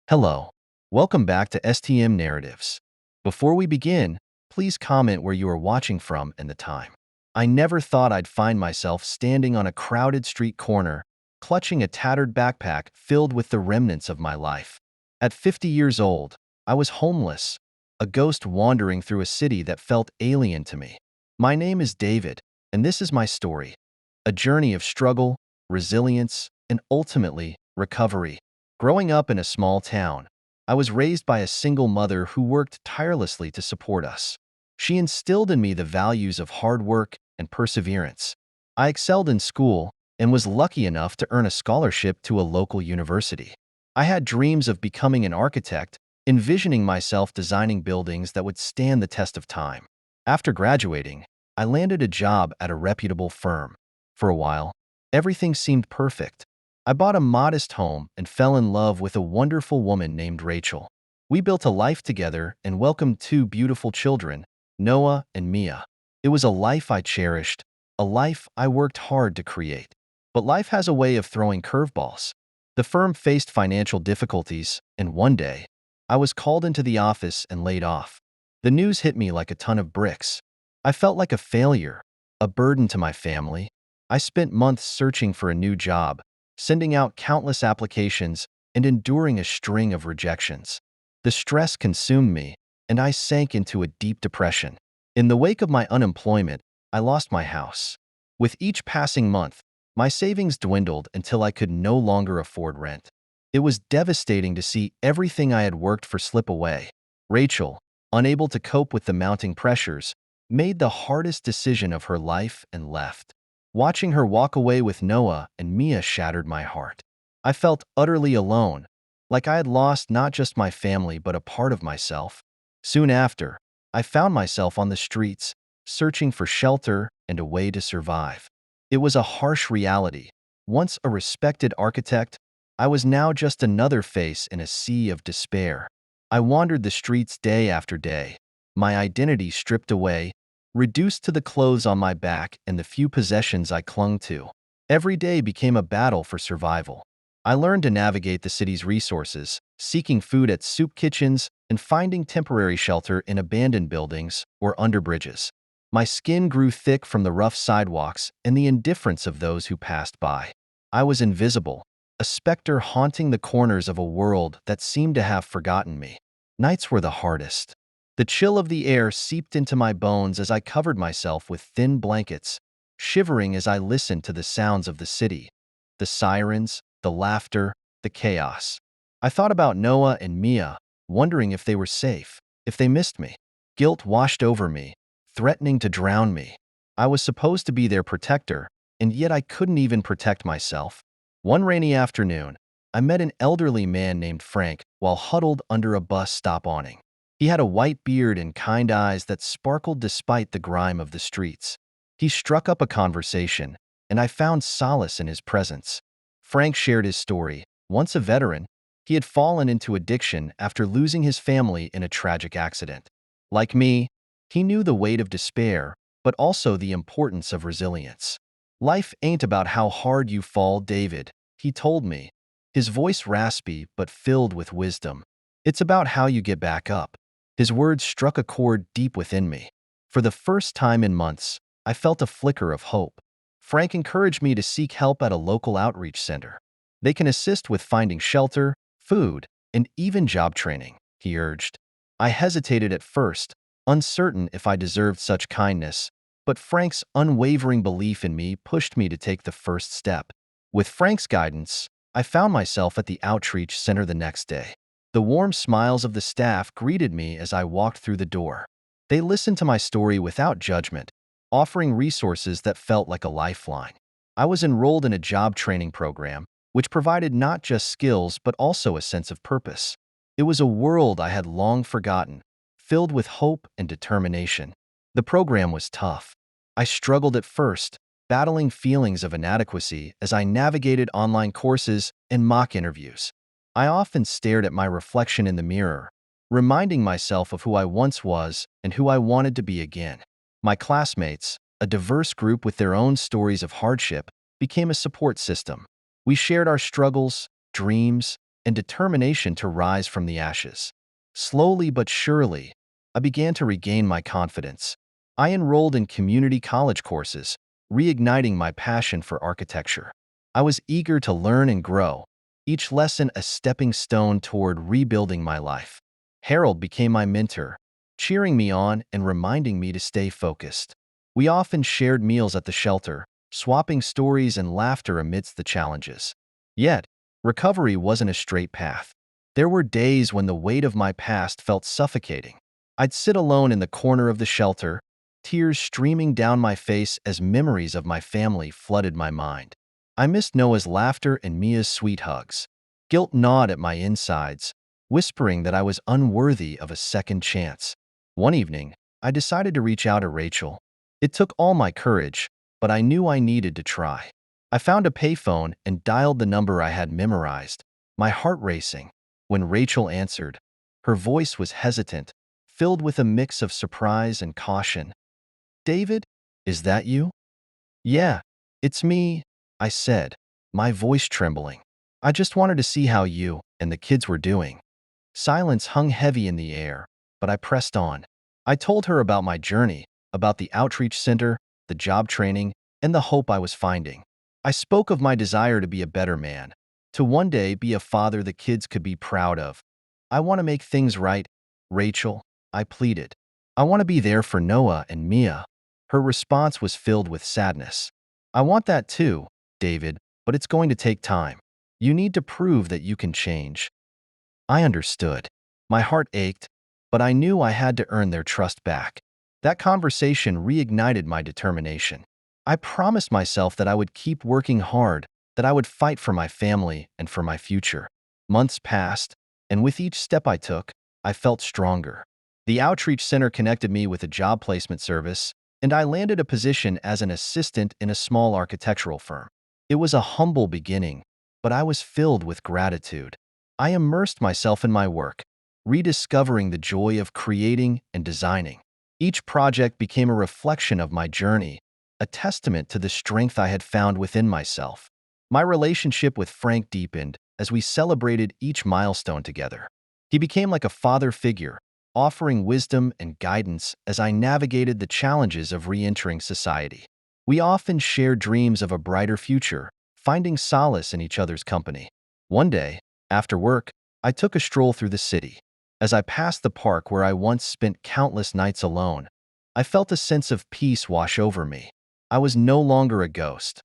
Hello. Welcome back to STM Narratives. Before we begin, please comment where you are watching from and the time. I never thought I'd find myself standing on a crowded street corner, clutching a tattered backpack filled with the remnants of my life. At 50 years old, I was homeless, a ghost wandering through a city that felt alien to me. My name is David, and this is my story. A journey of struggle, resilience, and ultimately, recovery. Growing up in a small town, I was raised by a single mother who worked tirelessly to support us. She instilled in me the values of hard work and perseverance. I excelled in school and was lucky enough to earn a scholarship to a local university. I had dreams of becoming an architect, envisioning myself designing buildings that would stand the test of time. After graduating, I landed a job at a reputable firm. For a while, everything seemed perfect. I bought a modest home and fell in love with a wonderful woman named Rachel. We built a life together and welcomed two beautiful children, Noah and Mia. It was a life I cherished, a life I worked hard to create. But life has a way of throwing curveballs. The firm faced financial difficulties, and one day, I was called into the office and laid off. The news hit me like a ton of bricks. I felt like a failure, a burden to my family. I spent months searching for a new job, sending out countless applications and enduring a string of rejections. The stress consumed me, and I sank into a deep depression. In the wake of my unemployment, I lost my house. With each passing month, my savings dwindled until I could no longer afford rent. It was devastating to see everything I had worked for slip away. Rachel, unable to cope with the mounting pressures, made the hardest decision of her life and left. Watching her walk away with Noah and Mia shattered my heart. I felt utterly alone, like I had lost not just my family but a part of myself. Soon after, I found myself on the streets, searching for shelter and a way to survive. It was a harsh reality. Once a respected architect, I was now just another face in a sea of despair. I wandered the streets day after day, my identity stripped away, reduced to the clothes on my back and the few possessions I clung to. Every day became a battle for survival. I learned to navigate the city's resources, seeking food at soup kitchens and finding temporary shelter in abandoned buildings or under bridges. My skin grew thick from the rough sidewalks and the indifference of those who passed by. I was invisible, a specter haunting the corners of a world that seemed to have forgotten me. Nights were the hardest. The chill of the air seeped into my bones as I covered myself with thin blankets, shivering as I listened to the sounds of the city, the sirens, the laughter, the chaos. I thought about Noah and Mia, wondering if they were safe, if they missed me. Guilt washed over me, threatening to drown me. I was supposed to be their protector, and yet I couldn't even protect myself. One rainy afternoon, I met an elderly man named Frank while huddled under a bus stop awning. He had a white beard and kind eyes that sparkled despite the grime of the streets. He struck up a conversation, and I found solace in his presence. Frank shared his story. Once a veteran, he had fallen into addiction after losing his family in a tragic accident. Like me, he knew the weight of despair, but also the importance of resilience. Life ain't about how hard you fall, David, he told me, his voice raspy but filled with wisdom. It's about how you get back up. His words struck a chord deep within me. For the first time in months, I felt a flicker of hope. Frank encouraged me to seek help at a local outreach center. They can assist with finding shelter, food, and even job training, he urged. I hesitated at first, uncertain if I deserved such kindness, but Frank's unwavering belief in me pushed me to take the first step. With Frank's guidance, I found myself at the outreach center the next day. The warm smiles of the staff greeted me as I walked through the door. They listened to my story without judgment, offering resources that felt like a lifeline. I was enrolled in a job training program, which provided not just skills but also a sense of purpose. It was a world I had long forgotten, filled with hope and determination. The program was tough. I struggled at first, battling feelings of inadequacy as I navigated online courses and mock interviews. I often stared at my reflection in the mirror, reminding myself of who I once was and who I wanted to be again. My classmates, a diverse group with their own stories of hardship, became a support system. We shared our struggles, dreams, and determination to rise from the ashes. Slowly but surely, I began to regain my confidence. I enrolled in community college courses, reigniting my passion for architecture. I was eager to learn and grow, each lesson a stepping stone toward rebuilding my life. Harold became my mentor, cheering me on and reminding me to stay focused. We often shared meals at the shelter, swapping stories and laughter amidst the challenges. Yet, recovery wasn't a straight path. There were days when the weight of my past felt suffocating. I'd sit alone in the corner of the shelter, tears streaming down my face as memories of my family flooded my mind. I missed Noah's laughter and Mia's sweet hugs. Guilt gnawed at my insides, whispering that I was unworthy of a second chance. One evening, I decided to reach out to Rachel. It took all my courage, but I knew I needed to try. I found a payphone and dialed the number I had memorized, my heart racing. When Rachel answered, her voice was hesitant, filled with a mix of surprise and caution. "David, is that you?" "Yeah, it's me," I said, my voice trembling. "I just wanted to see how you and the kids were doing." Silence hung heavy in the air, but I pressed on. I told her about my journey, about the outreach center, the job training, and the hope I was finding. I spoke of my desire to be a better man, to one day be a father the kids could be proud of. "I want to make things right, Rachel," I pleaded. "I want to be there for Noah and Mia." Her response was filled with sadness. "I want that too, David, but it's going to take time. You need to prove that you can change." I understood. My heart ached, but I knew I had to earn their trust back. That conversation reignited my determination. I promised myself that I would keep working hard, that I would fight for my family and for my future. Months passed, and with each step I took, I felt stronger. The outreach center connected me with a job placement service, and I landed a position as an assistant in a small architectural firm. It was a humble beginning, but I was filled with gratitude. I immersed myself in my work, rediscovering the joy of creating and designing. Each project became a reflection of my journey, a testament to the strength I had found within myself. My relationship with Frank deepened as we celebrated each milestone together. He became like a father figure, offering wisdom and guidance as I navigated the challenges of re-entering society. We often shared dreams of a brighter future, finding solace in each other's company. One day, after work, I took a stroll through the city. As I passed the park where I once spent countless nights alone, I felt a sense of peace wash over me. I was no longer a ghost.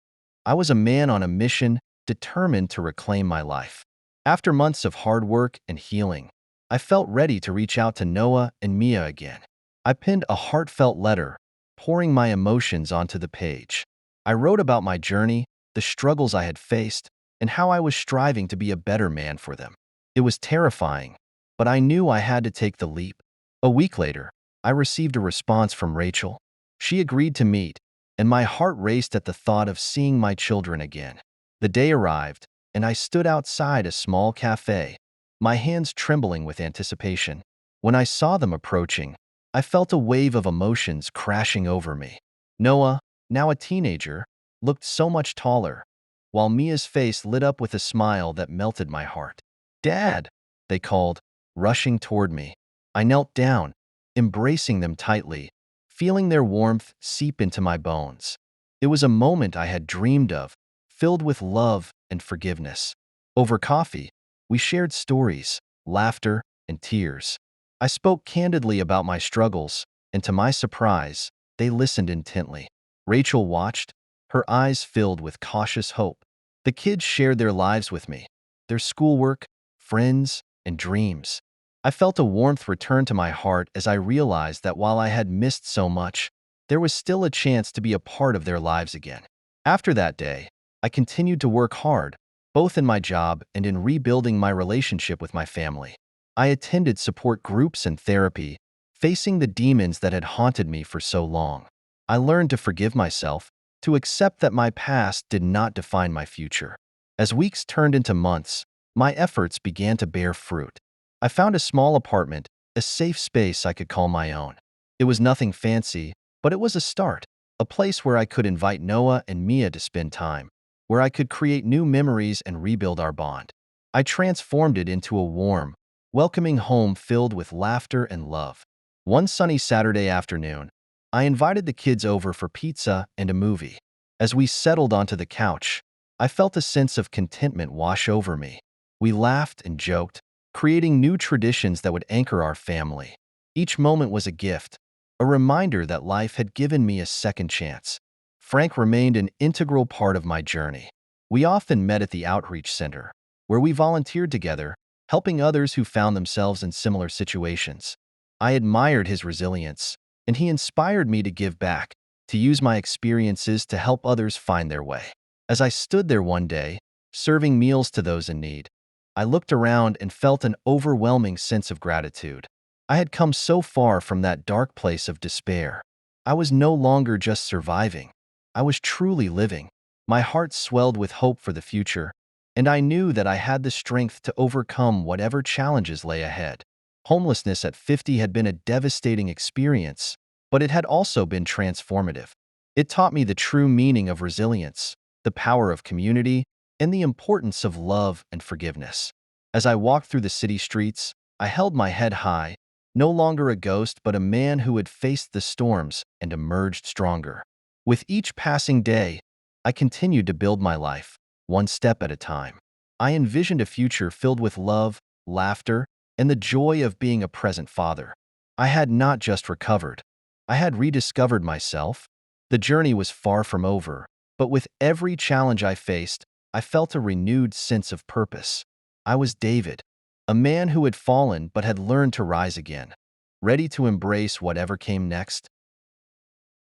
I was a man on a mission, determined to reclaim my life. After months of hard work and healing, I felt ready to reach out to Noah and Mia again. I penned a heartfelt letter, pouring my emotions onto the page. I wrote about my journey, the struggles I had faced, and how I was striving to be a better man for them. It was terrifying, but I knew I had to take the leap. A week later, I received a response from Rachel. She agreed to meet, and my heart raced at the thought of seeing my children again. The day arrived, and I stood outside a small cafe, my hands trembling with anticipation. When I saw them approaching, I felt a wave of emotions crashing over me. Noah, now a teenager, looked so much taller, while Mia's face lit up with a smile that melted my heart. "Dad," they called, rushing toward me. I knelt down, embracing them tightly, feeling their warmth seep into my bones. It was a moment I had dreamed of, filled with love and forgiveness. Over coffee, we shared stories, laughter, and tears. I spoke candidly about my struggles, and to my surprise, they listened intently. Rachel watched, her eyes filled with cautious hope. The kids shared their lives with me, their schoolwork, friends, and dreams. I felt a warmth return to my heart as I realized that while I had missed so much, there was still a chance to be a part of their lives again. After that day, I continued to work hard, both in my job and in rebuilding my relationship with my family. I attended support groups and therapy, facing the demons that had haunted me for so long. I learned to forgive myself, to accept that my past did not define my future. As weeks turned into months, my efforts began to bear fruit. I found a small apartment, a safe space I could call my own. It was nothing fancy, but it was a start, a place where I could invite Noah and Mia to spend time, where I could create new memories and rebuild our bond. I transformed it into a warm, welcoming home filled with laughter and love. One sunny Saturday afternoon, I invited the kids over for pizza and a movie. As we settled onto the couch, I felt a sense of contentment wash over me. We laughed and joked, creating new traditions that would anchor our family. Each moment was a gift, a reminder that life had given me a second chance. Frank remained an integral part of my journey. We often met at the outreach center, where we volunteered together, helping others who found themselves in similar situations. I admired his resilience, and he inspired me to give back, to use my experiences to help others find their way. As I stood there one day, serving meals to those in need, I looked around and felt an overwhelming sense of gratitude. I had come so far from that dark place of despair. I was no longer just surviving. I was truly living. My heart swelled with hope for the future, and I knew that I had the strength to overcome whatever challenges lay ahead. Homelessness at 50 had been a devastating experience, but it had also been transformative. It taught me the true meaning of resilience, the power of community, and the importance of love and forgiveness. As I walked through the city streets, I held my head high, no longer a ghost but a man who had faced the storms and emerged stronger. With each passing day, I continued to build my life, one step at a time. I envisioned a future filled with love, laughter, and the joy of being a present father. I had not just recovered, I had rediscovered myself. The journey was far from over, but with every challenge I faced, I felt a renewed sense of purpose. I was David, a man who had fallen but had learned to rise again, ready to embrace whatever came next.